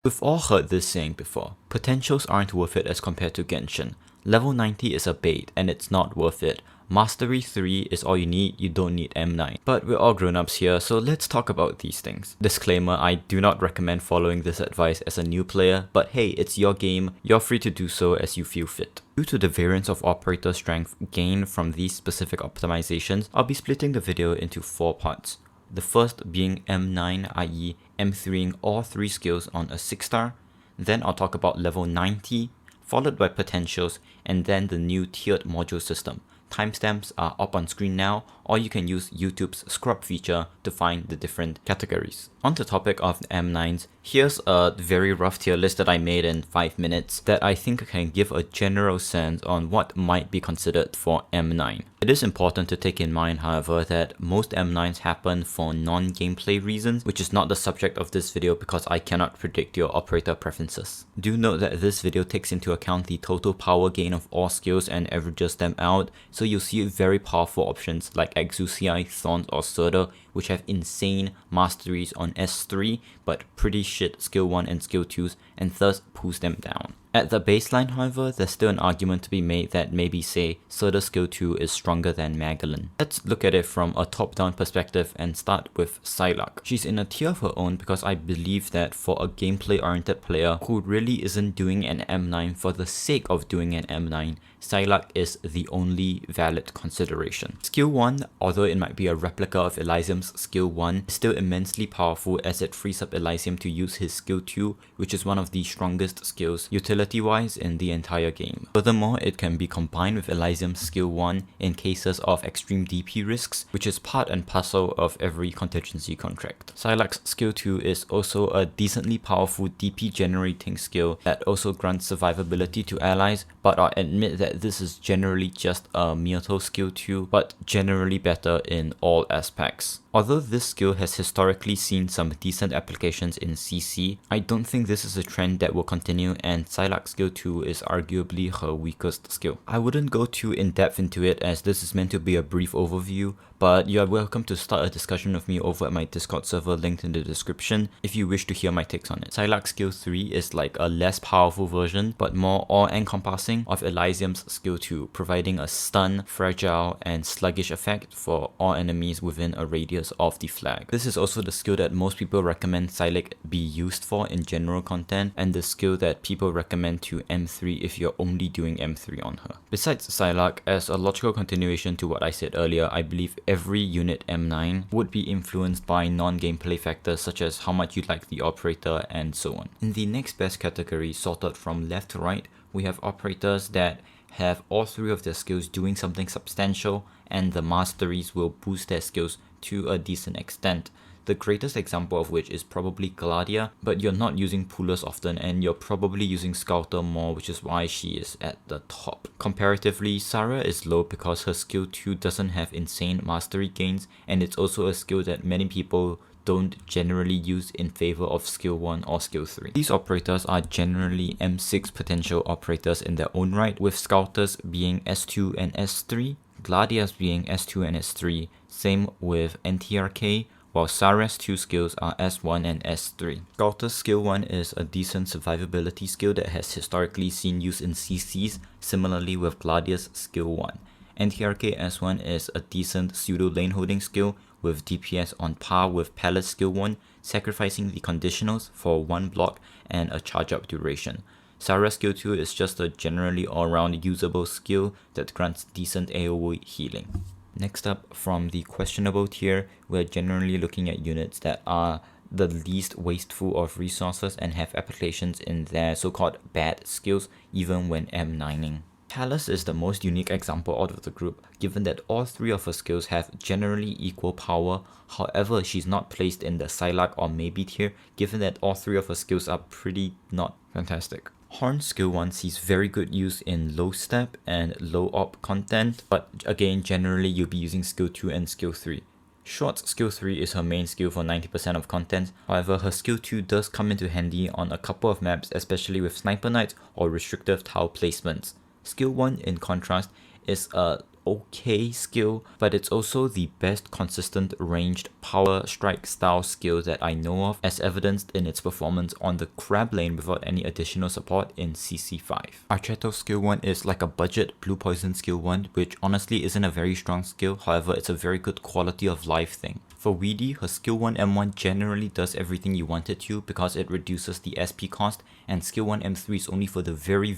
We've all heard this saying before, potentials aren't worth it as compared to Genshin. Level 90 is a bait and it's not worth it. Mastery 3 is all you need, you don't need M9. But we're all grown-ups here, so let's talk about these things. Disclaimer, I do not recommend following this advice as a new player, but hey, it's your game, you're free to do so as you feel fit. Due to the variance of operator strength gained from these specific optimizations, I'll be splitting the video into 4 parts. The first being M9, i.e. M3ing all 3 skills on a 6 star, then I'll talk about level 90, followed by potentials, and then the new tiered module system. Timestamps are up on screen now, or you can use YouTube's scrub feature to find the different categories. On the topic of M9s, here's a very rough tier list that I made in 5 minutes that I think can give a general sense on what might be considered for M9. It is important to take in mind, however, that most M9s happen for non-gameplay reasons, which is not the subject of this video because I cannot predict your operator preferences. Do note that this video takes into account the total power gain of all skills and averages them out, so you'll see very powerful options like Exucii, Thorns or Surtur, which have insane masteries on S3 but pretty shit skill 1 and skill 2s and thus pulls them down. At the baseline, however, there's still an argument to be made that maybe say Surtur skill 2 is stronger than Magellan. Let's look at it from a top-down perspective and start with Psylocke. She's in a tier of her own because I believe that for a gameplay-oriented player who really isn't doing an M9 for the sake of doing an M9, Psylocke is the only valid consideration. Skill 1, although it might be a replica of Elysium's skill 1, is still immensely powerful as it frees up Elysium to use his skill 2, which is one of the strongest skills utility-wise in the entire game. Furthermore, it can be combined with Elysium's skill 1 in cases of extreme DP risks, which is part and parcel of every contingency contract. Psylocke's skill 2 is also a decently powerful DP generating skill that also grants survivability to allies, but I'll admit that this is generally just a Myrtle skill 2, but generally better in all aspects. Although this skill has historically seen some decent applications in CC, I don't think this is a trend that will continue, and Psylocke's skill 2 is arguably her weakest skill. I wouldn't go too in depth into it as this is meant to be a brief overview, but you are welcome to start a discussion with me over at my Discord server linked in the description if you wish to hear my takes on it. Psylocke's skill 3 is like a less powerful version but more all-encompassing of Elysium's skill 2, providing a stun, fragile, and sluggish effect for all enemies within a radius of the flag. This is also the skill that most people recommend Psylocke be used for in general content, and the skill that people recommend to M3 if you're only doing M3 on her. Besides Psylocke, as a logical continuation to what I said earlier, I believe every unit M9 would be influenced by non-gameplay factors such as how much you like the operator and so on. In the next best category, sorted from left to right, we have operators that have all 3 of their skills doing something substantial, and the masteries will boost their skills to a decent extent. The greatest example of which is probably Gladia, but you're not using pullers often and you're probably using Scouter more, which is why she is at the top. Comparatively, Sarah is low because her skill 2 doesn't have insane mastery gains, and it's also a skill that many people don't generally use in favor of skill 1 or skill 3. These operators are generally M6 potential operators in their own right, with Scouters being S2 and S3, Gladias being S2 and S3, same with NTRK, while Sarah's 2 skills are S1 and S3. Scouter's skill 1 is a decent survivability skill that has historically seen use in CCs, similarly with Gladia's skill 1. NTRK S1 is a decent pseudo lane holding skill with DPS on par with Palace skill 1, sacrificing the conditionals for 1 block and a charge up duration. Sarah's skill 2 is just a generally all-round usable skill that grants decent AoE healing. Next up, from the questionable tier, we're generally looking at units that are the least wasteful of resources and have applications in their so-called bad skills even when M9ing. Palace is the most unique example out of the group, given that all 3 of her skills have generally equal power. However, she's not placed in the Psylocke or maybe tier, given that all 3 of her skills are pretty not fantastic. Horn's skill 1 sees very good use in low step and low op content, but again generally you'll be using skill 2 and skill 3. Short's skill 3 is her main skill for 90% of content, however her skill 2 does come into handy on a couple of maps, especially with Sniper Knights or restrictive tile placements. Skill 1 in contrast is a okay skill, but it's also the best consistent ranged power strike style skill that I know of, as evidenced in its performance on the crab lane without any additional support in CC5. Archetto's skill 1 is like a budget blue poison skill 1, which honestly isn't a very strong skill, however it's a very good quality of life thing. For Weedy, her skill 1 M1 generally does everything you want it to because it reduces the SP cost, and skill 1 M3 is only for the very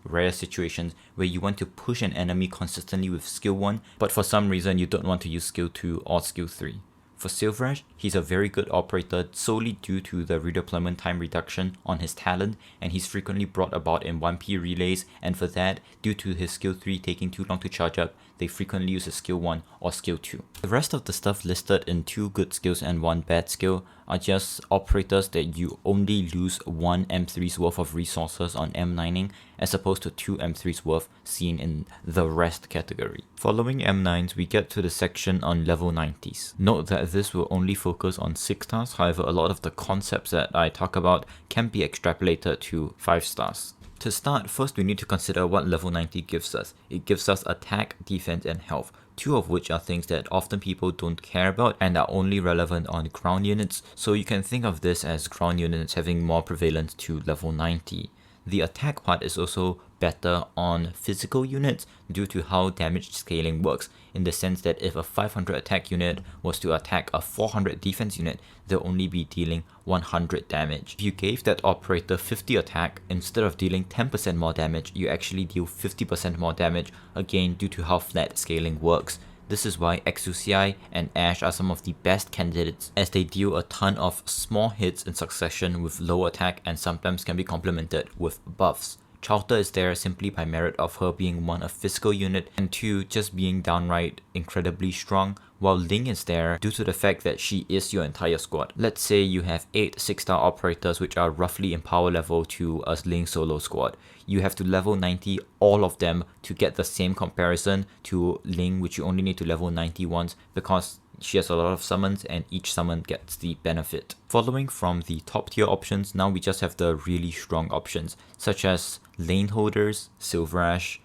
rare situations where you want to push an enemy consistently with skill 1, but for some reason you don't want to use skill 2 or skill 3. For Silverash, he's a very good operator solely due to the redeployment time reduction on his talent, and he's frequently brought about in 1p relays, and for that, due to his skill 3 taking too long to charge up, they frequently use his skill 1 or skill 2. The rest of the stuff listed in 2 good skills and 1 bad skill are just operators that you only lose 1 M3's worth of resources on M9ing as opposed to 2 M3's worth seen in the rest category. Following M9s, we get to the section on level 90s. Note that this will only focus on 6 stars, however a lot of the concepts that I talk about can be extrapolated to 5 stars. To start, first we need to consider what level 90 gives us. It gives us attack, defense and health, 2 of which are things that often people don't care about and are only relevant on ground units, so you can think of this as ground units having more prevalence to level 90. The attack part is also better on physical units due to how damage scaling works, in the sense that if a 500 attack unit was to attack a 400 defense unit, they'll only be dealing 100 damage. If you gave that operator 50 attack, instead of dealing 10% more damage, you actually deal 50% more damage, again due to how flat scaling works. This is why Exucii and Ashe are some of the best candidates, as they deal a ton of small hits in succession with low attack and sometimes can be complemented with buffs. Ch'en is there simply by merit of her being 1 a physical unit and 2 just being downright incredibly strong, while Ling is there due to the fact that she is your entire squad. Let's say you have 8 6-star operators which are roughly in power level to a Ling solo squad. You have to level 90 all of them to get the same comparison to Ling, which you only need to level 90 once because she has a lot of summons and each summon gets the benefit. Following from the top tier options, now we just have the really strong options such as lane holders, Silverash,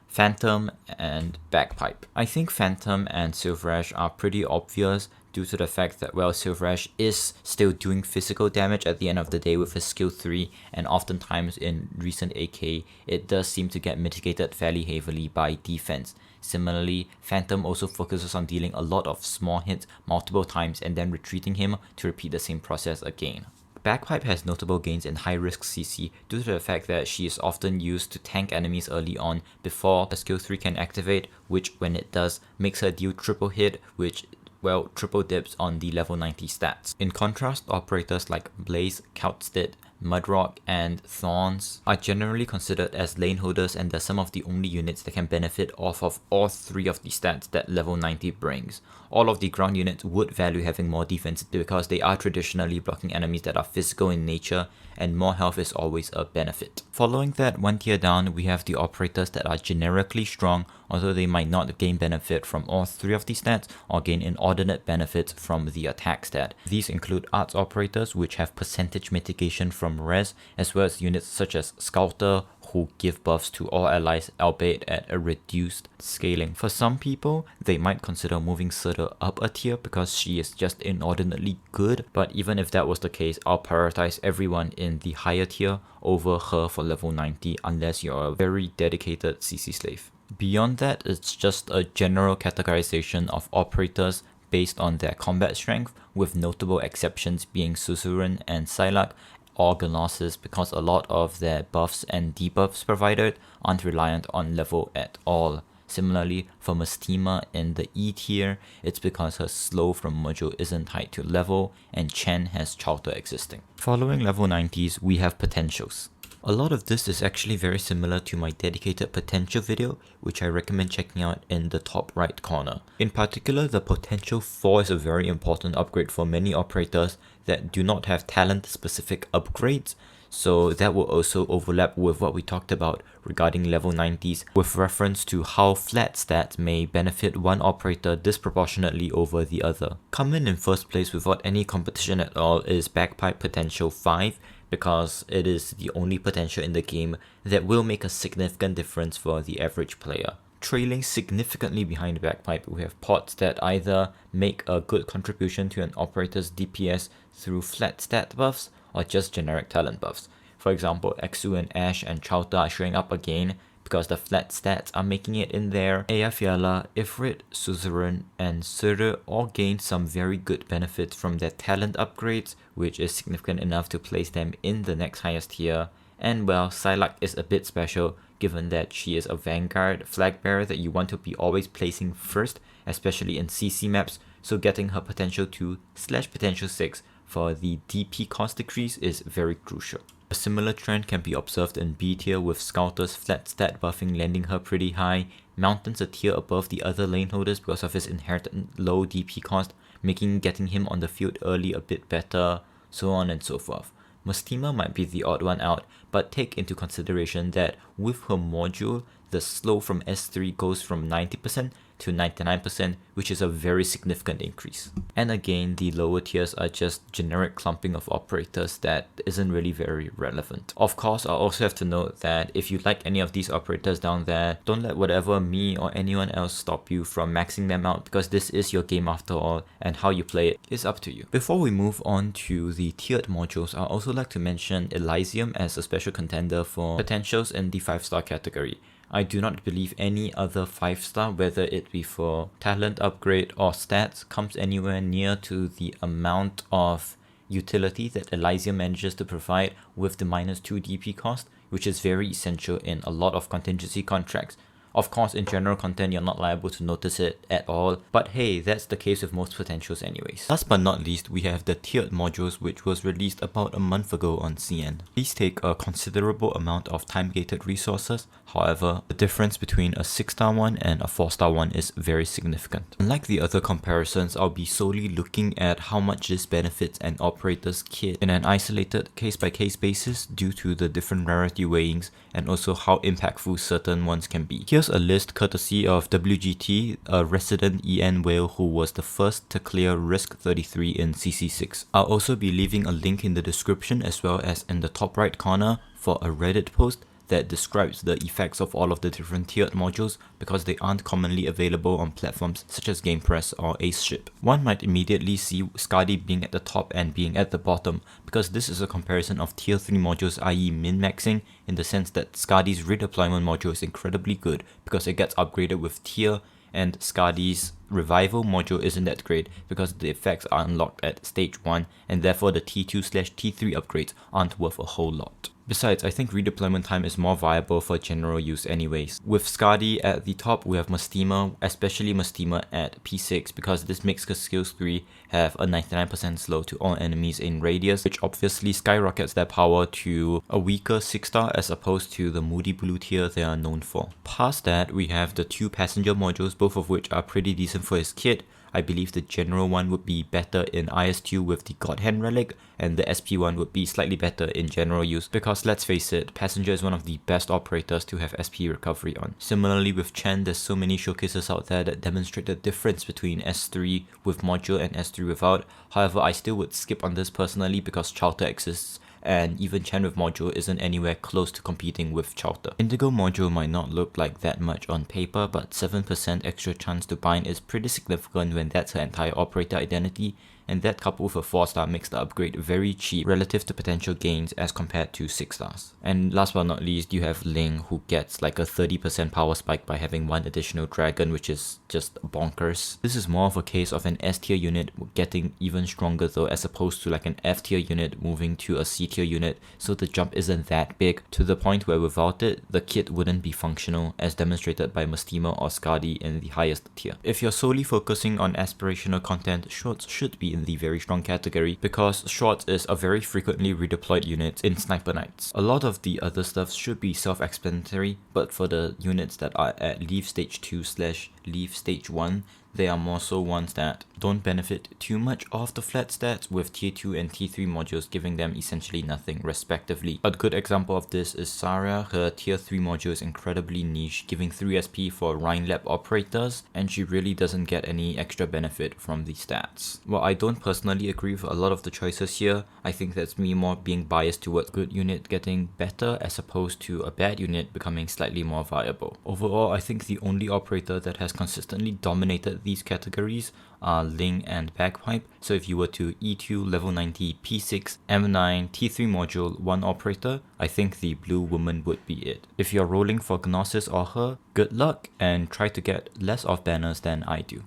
Phantom and Bagpipe. I think Phantom and Silverash are pretty obvious due to the fact that, well, Silverash is still doing physical damage at the end of the day with his skill 3, and oftentimes in recent AK it does seem to get mitigated fairly heavily by defense. Similarly, Phantom also focuses on dealing a lot of small hits multiple times and then retreating him to repeat the same process again. Bagpipe has notable gains in high risk CC due to the fact that she is often used to tank enemies early on before the skill 3 can activate, which when it does makes her deal triple hit, which, well, triple dips on the level 90 stats. In contrast, operators like Blaze, Couchstead, Mudrock and Thorns are generally considered as lane holders, and they're some of the only units that can benefit off of all 3 of the stats that level 90 brings. All of the ground units would value having more defense because they are traditionally blocking enemies that are physical in nature, and more health is always a benefit. Following that, 1 tier down, we have the operators that are generically strong, although they might not gain benefit from all 3 of the stats or gain inordinate benefits from the attack stat. These include arts operators, which have percentage mitigation from res, as well as units such as Scouter, who give buffs to all allies, albeit at a reduced scaling. For some people, they might consider moving Surtur up a tier because she is just inordinately good, but even if that was the case, I'll prioritize everyone in the higher tier over her for level 90 unless you're a very dedicated CC slave. Beyond that, it's just a general categorization of operators based on their combat strength, with notable exceptions being Suzerain and Psylocke, or Gnosis, because a lot of their buffs and debuffs provided aren't reliant on level at all. Similarly, for Mestima in the E tier, it's because her slow from Mojo isn't tied to level, and Ch'en has Ch'en existing. Following level 90s, we have potentials. A lot of this is actually very similar to my dedicated potential video, which I recommend checking out in the top right corner. In particular, the potential 4 is a very important upgrade for many operators that do not have talent specific upgrades, so that will also overlap with what we talked about regarding level 90s with reference to how flat stats may benefit one operator disproportionately over the other. Coming in first place without any competition at all is Bagpipe Potential 5, because it is the only potential in the game that will make a significant difference for the average player. Trailing significantly behind the Bagpipe, we have pods that either make a good contribution to an operator's DPS through flat stat buffs or just generic talent buffs. For example, Exu and Ashe and Chowta are showing up again because the flat stats are making it in there. Eyjafjalla, Ifrit, Suzerain, and Surtur all gain some very good benefits from their talent upgrades, which is significant enough to place them in the next highest tier. And well, Psylocke is a bit special given that she is a Vanguard flag bearer that you want to be always placing first, especially in CC maps, so getting her potential 2/potential 6 for the DP cost decrease is very crucial. A similar trend can be observed in B tier with Scouter's flat stat buffing landing her pretty high, Mountain's a tier above the other lane holders because of his inherent low DP cost, making getting him on the field early a bit better, so on and so forth. Mostima might be the odd one out, but take into consideration that with her module, the slow from S3 goes from 90% to 99%, which is a very significant increase. And again, the lower tiers are just generic clumping of operators that isn't really very relevant. Of course, I also have to note that if you like any of these operators down there, don't let whatever me or anyone else stop you from maxing them out, because this is your game after all, and how you play it is up to you. Before we move on to the tiered modules, I'd also like to mention Elysium as a special contender for potentials in the 5-star category. I do not believe any other 5-star, whether it be for talent upgrade or stats, comes anywhere near to the amount of utility that Elysium manages to provide with the -2 DP cost, which is very essential in a lot of contingency contracts. Of course, in general content, you're not liable to notice it at all, but hey, that's the case with most potentials anyways. Last but not least, we have the tiered modules, which was released about a month ago on CN. These take a considerable amount of time-gated resources, however, the difference between a 6-star one and a 4-star one is very significant. Unlike the other comparisons, I'll be solely looking at how much this benefits an operator's kit in an isolated case-by-case basis due to the different rarity weighings and also how impactful certain ones can be. Here's a list courtesy of WGT, a resident EN whale who was the first to clear Risk 33 in CC6. I'll also be leaving a link in the description as well as in the top right corner for a Reddit post that describes the effects of all of the different tiered modules because they aren't commonly available on platforms such as GamePress or AceShip. One might immediately see Skadi being at the top and being at the bottom because this is a comparison of tier 3 modules, i.e. min-maxing, in the sense that Skadi's redeployment module is incredibly good because it gets upgraded with tier, and Skadi's revival module isn't that great because the effects are unlocked at stage 1 and therefore the T2/T3 upgrades aren't worth a whole lot. Besides, I think redeployment time is more viable for general use anyways. With Skadi at the top, we have Mostima, especially Mostima at P6 because this makes her skills 3 have a 99% slow to all enemies in radius, which obviously skyrockets their power to a weaker 6-star as opposed to the moody blue tier they are known for. Past that, we have the 2 passenger modules, both of which are pretty decent for his kit. I believe the general one would be better in IS2 with the God Hand Relic, and the SP one would be slightly better in general use because let's face it, Passenger is one of the best operators to have SP recovery on. Similarly with Ch'en, there's so many showcases out there that demonstrate the difference between S3 with module and S3 without. However, I still would skip on this personally because Chowta exists, and even Ch'en with module isn't anywhere close to competing with Chowta. Indigo module might not look like that much on paper, but 7% extra chance to bind is pretty significant when that's her entire operator identity, and that coupled with a 4-star makes the upgrade very cheap relative to potential gains as compared to 6 stars. And last but not least, you have Ling, who gets like a 30% power spike by having 1 additional dragon, which is just bonkers. This is more of a case of an S tier unit getting even stronger though, as opposed to like an F tier unit moving to a C tier unit, so the jump isn't that big, to the point where without it, the kit wouldn't be functional as demonstrated by Mostima or Skadi in the highest tier. If you're solely focusing on aspirational content, Shorts should be in the very strong category because Shorts is a very frequently redeployed unit in Sniper Knights. A lot of the other stuff should be self-explanatory, but for the units that are at Leave Stage 2/Leave Stage 1, They are more so ones that don't benefit too much off the flat stats, with tier 2 and tier 3 modules giving them essentially nothing respectively. A good example of this is Saria. Her tier 3 module is incredibly niche, giving 3 SP for Rhine lab operators, and she really doesn't get any extra benefit from these stats. While I don't personally agree with a lot of the choices here, I think that's me more being biased towards good unit getting better as opposed to a bad unit becoming slightly more viable. Overall, I think the only operator that has consistently dominated these categories are Ling and Bagpipe. So if you were to E2 level 90 P6 M9 T3 module 1 operator, I think the blue woman would be it. If you're rolling for Gnosis or her, good luck and try to get less off banners than I do.